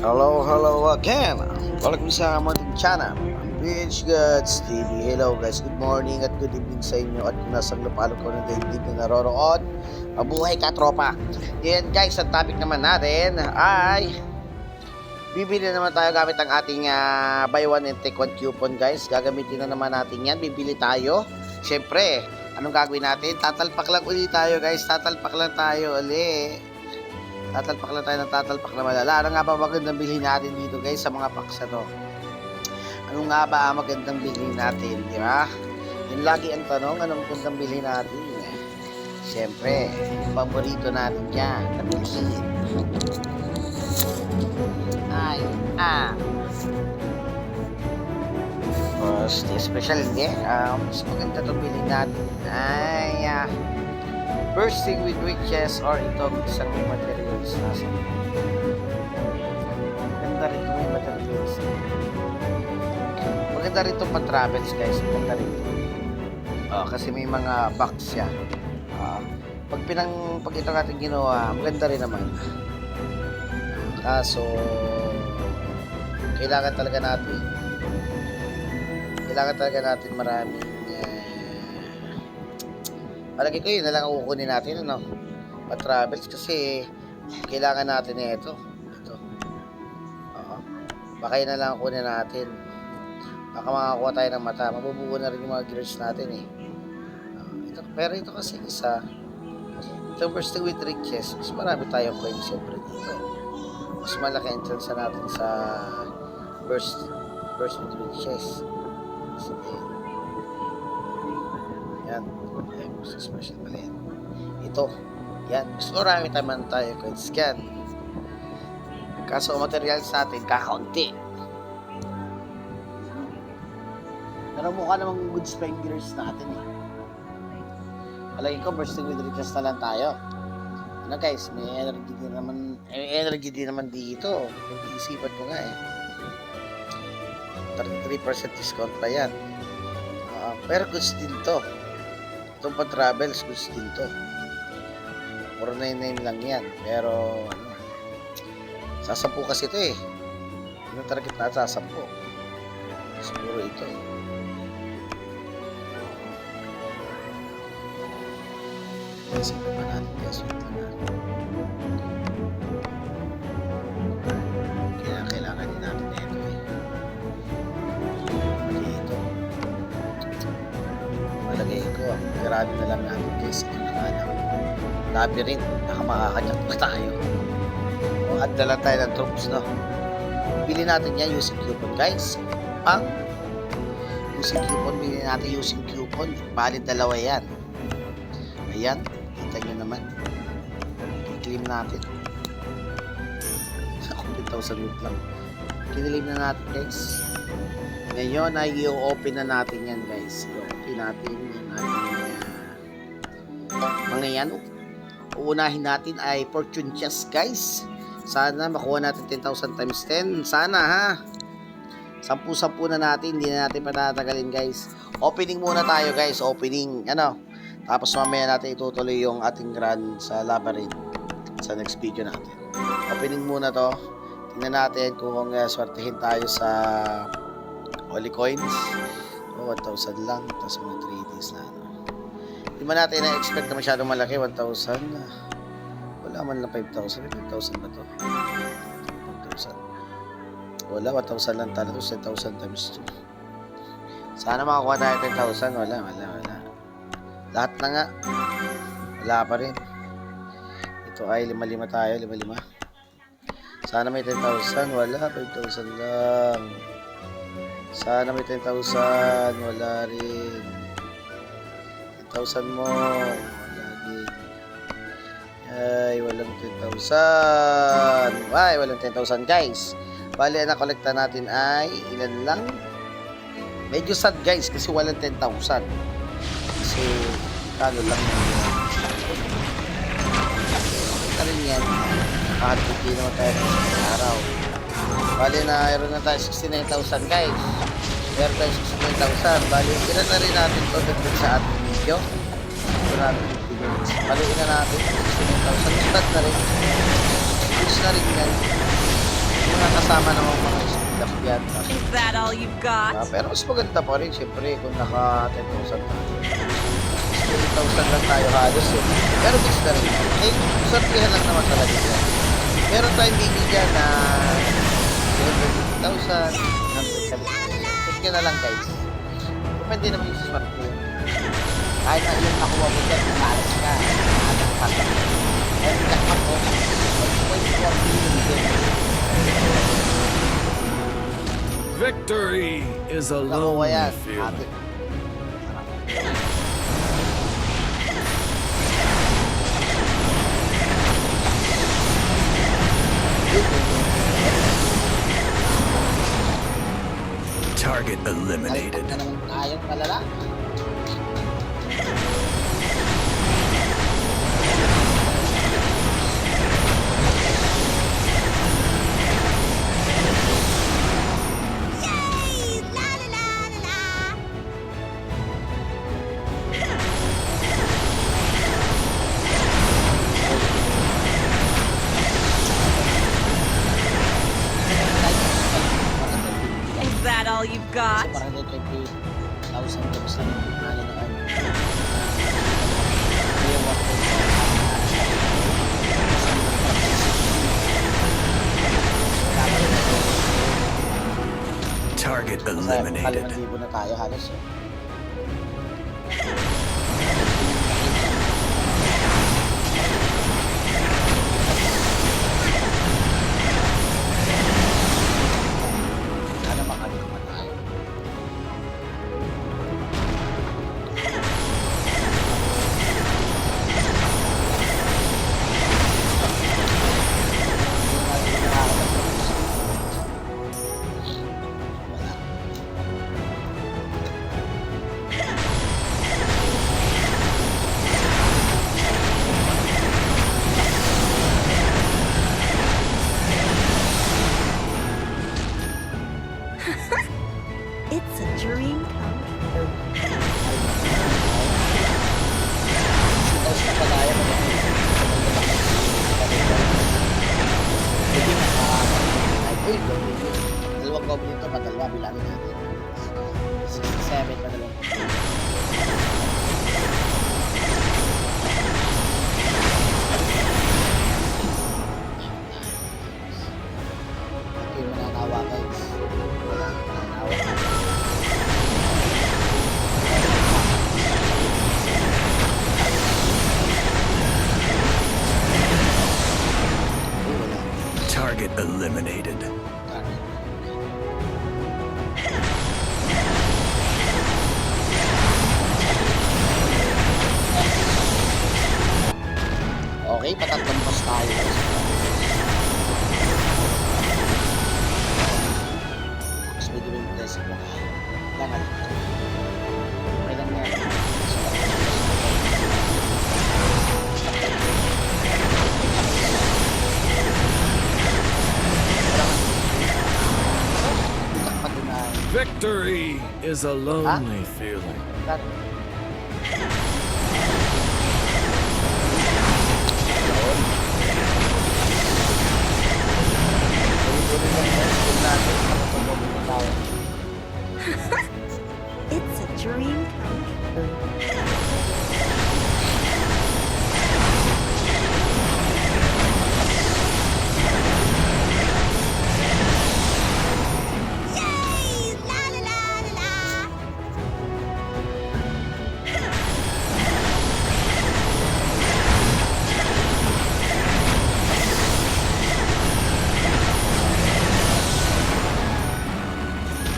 Hello again. Welcome sa ating channel, Beach Gods TV. Hello guys, good morning at good evening sa inyo at kung nasa lupalok ko ng daigdig na naroroon. Mabuhay ka, tropa. Yan guys, ang topic naman natin ay bibili naman tayo gamit ang ating buy one and take one coupon guys. Gagamitin na naman natin yan. Bibili tayo. Siyempre, anong gagawin natin? Tatalpak lang ulit tayo guys. Tatalpak lang tayo ulit. Tatalpak lang tayo ng tatalpak na malala. Ano nga ba magandang bilhin natin dito guys sa mga packs na to? Ano nga ba magandang bilhin natin, di ba? Yun lagi ang tanong, anong magandang bilhin natin? Siyempre, yung paborito natin dyan, nabilihin. First, special hindi. Mas maganda itong bilhin natin. Bursting with riches or itong isang may materials nasa. Maganda rin itong may materials. Maganda rin itong pan-travels guys. Maganda rin ito. Kasi may mga box siya. Pag ito natin ginawa, maganda rin naman. Kaso, kailangan talaga natin maraming palagi ko yun na lang kukunin natin pa-travels kasi kailangan natin ito baka yun na lang kunin natin, baka makakuha tayo ng mata, mabubuo na rin yung mga gears natin pero ito kasi isa ito bursting with riches, mas marami tayong coins siyempre dito, mas malaki ang chance natin sa burst with riches. Sige. Yan. Special pala yan. Ito. Yan. Mas marami tayo coins yan. Kaso materials natin kakaunti. Pero mukha namang good spenders natin Palagi ko bursting with riches na lang tayo. Ano guys, may energy din naman dito. Isipan ko nga 33% discount pa yan. Pero goods din to. Itong pa-travels, goods din to. 499 lang yan. Pero, sasampu kasi ito Yung target na sasampu. Siguro ito Isipin pa natin guys. Kailangan din natin ito Malagay ko, pirado na lang natin guys. Ito na nga lang. Labyrinth, makakakajak na tayo. At dala tayo ng troops, Bili natin yan using coupon guys. Bili natin using coupon. Valid dalawa yan. Ayan, kita nyo naman. I-claim natin. 10,000 loot lang. Kinilim na natin guys. Ngayon ay i-open na natin yan guys. I-open natin yung ating mga yan. Uunahin natin ay fortune chest guys. Sana makuha natin 10,000 times 10. Sana 10-10 na natin. Hindi na natin patatagalin guys. Opening muna tayo guys. Opening. Tapos mamaya natin itutuloy yung ating run sa labyrinth sa next video natin. Opening muna to. Tingnan natin kung swertihin tayo sa Holy Coins. 1,000 lang. Tapos mga 3 days na. Hindi man natin na-expect na masyadong malaki. 1,000. Wala man lang 5,000. 5,000 ba to? 5,000. Wala. 1,000 lang talaga. 10,000 times 2. Sana makakuha tayo 10,000. Wala. Lahat na nga. Wala pa rin. Ito ay 5-5 tayo. 5-5. Sana may 10,000. Wala. 5,000 lang. Sana may 10,000. Wala rin. 10,000 mo. Wala din. Ay, walang 10,000. Ay, walang 10,000 guys. Bali, ang nakolekta natin ay ilan lang? Medyo sad guys kasi walang 10,000. Kasi kalo lang ito rin yan. Nakahati naman tayo ng araw. Bali, mayroon na tayo 69,000 guys. Meron tayo 69,000. Bali, kina na rin natin ito dagdag sa ating video. Ito natin baliin na natin 69,000. Start na rin. Push na rin yan. Yung kasama naman mga speed up yan. Is that all you've got? Pero mas maganda pa rin, siyempre, kung naka 10,000 tayo. 8,000 lang tayo halos eh. Pero gusto na rin. Eh, sortihan lang naman talaga yan. Meron tayong bibigyan na 750,000, 100,000. Check nyo na lang guys. Depende naman yung smart mo. Kahit na yung nakuha mo dyan, malas ka. Malas ka. Pero jackpot mo, 1.4 million. Victory is a Nakuha lonely yan. feeling. Target eliminated. Na naman tayong malala. Is that all you've got? Parang 20,000 games lang yung nalo na kami. Target eliminated. Libo na tayo halos. Sana makalima tayo. It's a dream come true. Tapos na pa tayo. Hindi uy, dalawang goblin ito, padalwa, bilangin natin. 67 pa dalawang. Ito yung mananawa guys. Wala, mananawa. Uy, wala. Target eliminated. Okay, patatlong boss tayo. Mas may gawin test mo. Langan. Okay lang yan. Victory is a lonely feeling. It's a dream come true.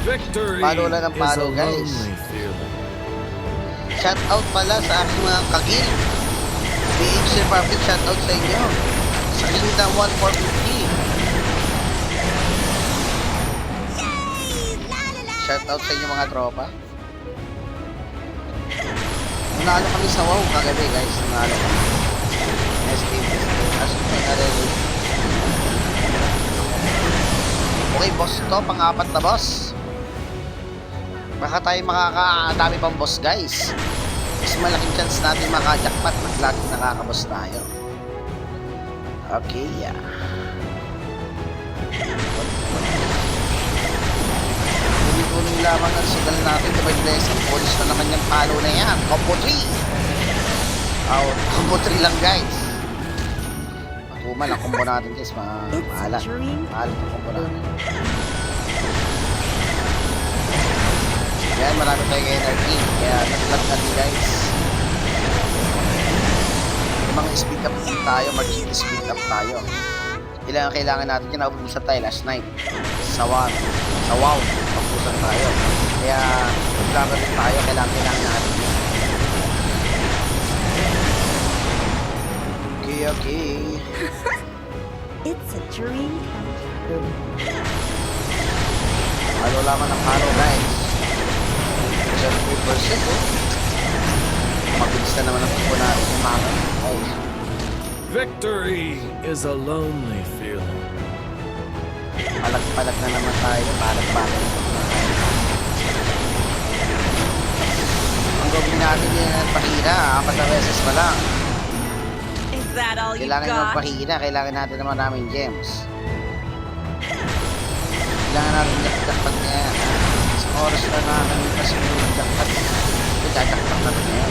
Victory Palo lang ng is palo, a guys. lonely feeling. Shout out pala sa aking mga kagil. BH Republic, shout out sa inyo. Sa Kingdom 1450. Shout out sa inyo mga tropa. Nanalo kami sa WoW kagabi guys. Nanalo kami. Okay boss to, pang-apat na boss. Baka tayo makakadami pang boss guys. Mas malaking chance natin maka-jackpot mas laging nakaka-boss tayo. Okay, yeah. lamang ang sugal natin. Divine Blessing. Polish na naman yung palo na yan. Combo 3. Oh, combo 3 lang guys. Matumal ang combo natin guys. Maalat. Maalat ang combo natin. Yan, marami tayong energy. Kaya naglag natin guys. Mga speed up din tayo. Mag-speed up tayo. Kailangan natin yan. Naubusan tayo last night. Sa WoW. Naubusan tayo. Kaya naglaban din tayo. Kailangan natin yan. Okay. It's a dream come true. Halo lamang ng halo guys. 73% oh. Mabilis na naman ang pupo natin yung mga guys. Victory is a lonely feeling. Palag-palag na naman tayo. Palag-palag. Ang gawin natin yung pahina. 4 beses pa lang. Is that all you Kailangan got? magpahina. Kailangan natin naman maraming gems. Kailangan natin jakpat niya. Sa oras na namin kasi yung jakpat. Jakpat natin niya.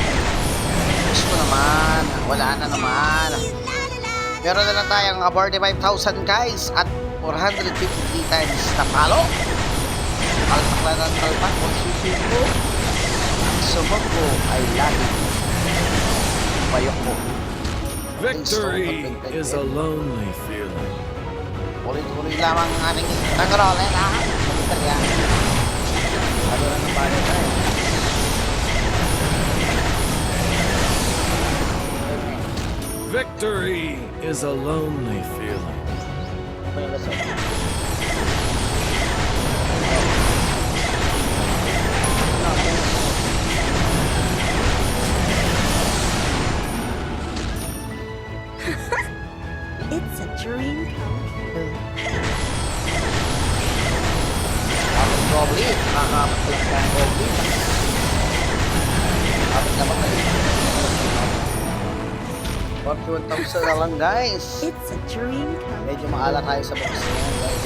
Gusto naman. Wala na naman. Meron na lang tayong 45,000 guys. At 453 times na palo. Palpak na ng palpak. Kung susuko. Ang subok ko ay lagi. Bayok ko. Victory is a lonely feeling. Ulit-ulit lamang ang ating nag-roll. Italyan. Ano na naman tayo? Victory is a lonely feeling. It's a dream come true. Kapag goblin. Kapag lang goblin. Kapag naman na 41,000 na lang guys. It's a dream come Medyo maala tayo sa box na yan guys.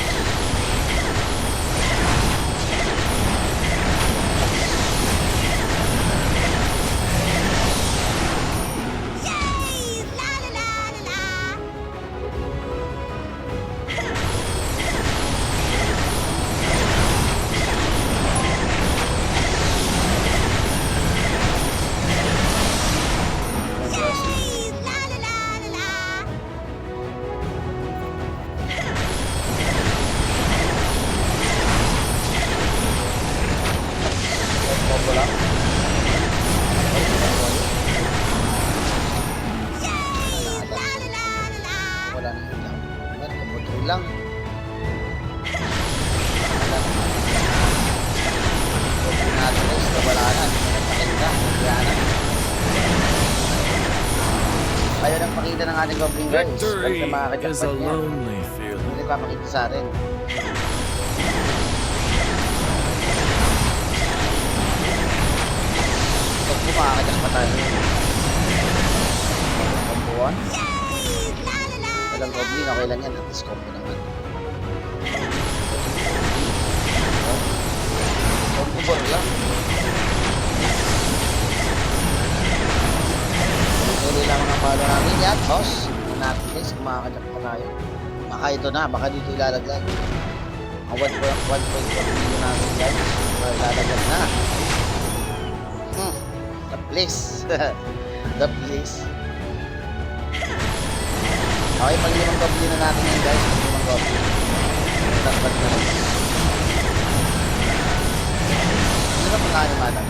Combo lang. Wala na ilaw. Combo 3 lang. Combo natin guys. Kabalanan. Pakita. Kaya ayaw nang pakita ng ating goblin guys. Victory Kasi is a makakajakpat niya. lonely feeling. Hindi nagpapakita sa atin. Pag kumakakas pa tayo. Combo 1. Walang goblin, okay lang yan. At least combo naman. Combo 4 lang. Tuloy lang ang palo namin yan, boss. Tingnan natin guys, kung makakakas pa tayo. Baka ito na, baka dito ilalagay. Ang 1.4 million natin guys. Ilalagay na. The place. The place. Okay, pag-limang goblin na natin yan guys. Pag-limang goblin. Takpat na lang. Ano na pagkakalimanan?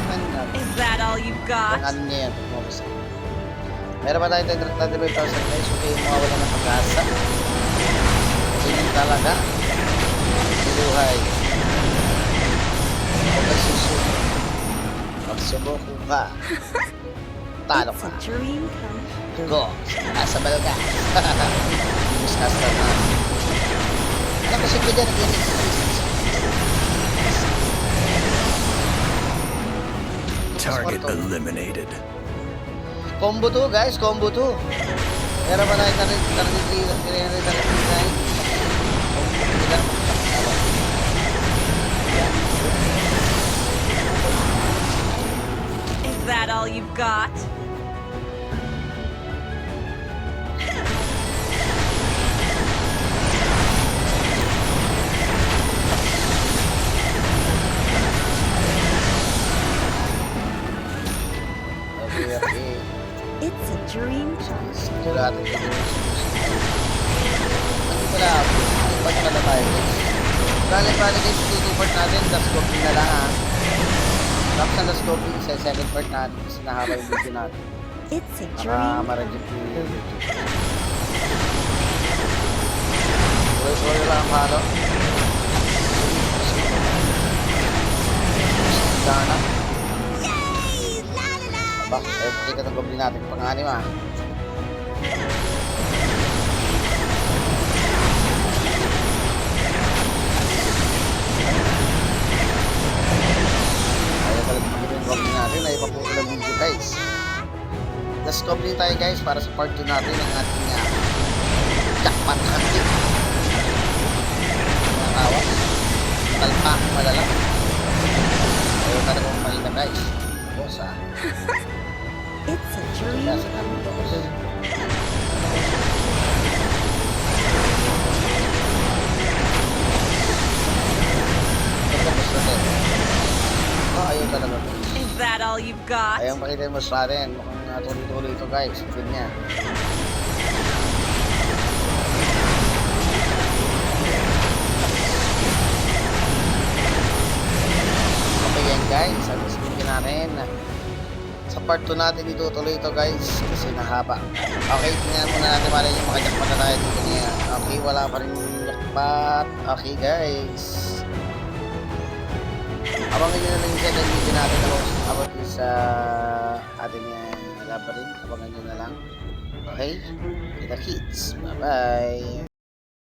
Is that all you got? Ano niya yan? Pag-mabasa. Meron pa tayo 35,000 guys. Okay, mawawala ng pag-asa. Ganyan talaga. Buhay. Huwag kang susuko. Magsuboko ka. Talo It's ka. a dream come true. Go. Nasa balga. Discuss ka na. Ano kasi ko dyan? Target eliminated. Combo 2 guys. Combo 2. Meron pa tayo 33,999. Okay, okay. It's a dream come Ito natin ito. Ano pala? Ipat pala tayo guys. Bali guys, ito part natin. Last coping na lang ha. Tapos na last coping sa second part natin. Kasi nahaba yung video natin. It's a Baka dream. ma-reject yung YouTube. Sorry lang ang halo. Sana. Aba, eh, pakita ng goblin natin pang-anim ah. Ayaw talaga makita yung goblin natin. Ayaw paputo ng video guys. Last goblin tayo guys para sa part 2 natin ng ating jackpot hunting. Nakawa. Talpak, malala. Ayaw talaga makita guys. Boss ah. It's a dream. Nasa kami boss. Tapos natin. Ayaw talaga boss. Is that all you've got? Ayaw makita yung boss natin. Mukhang tuloy-tuloy ito guys. Pagod niya. Okay yan guys. Ang sabihin natin. Sa part 2 natin itutuloy ito guys. Kasi nahaba. Okay, tingnan muna natin para yung makajakpat na tayo dito niya. Okay, wala pa rin jakpat. Okay guys. Abangan nyo na lang yung second video natin about sa atin yung labyrinth. Abangan nyo na lang. Okay? Kita kids. Bye bye.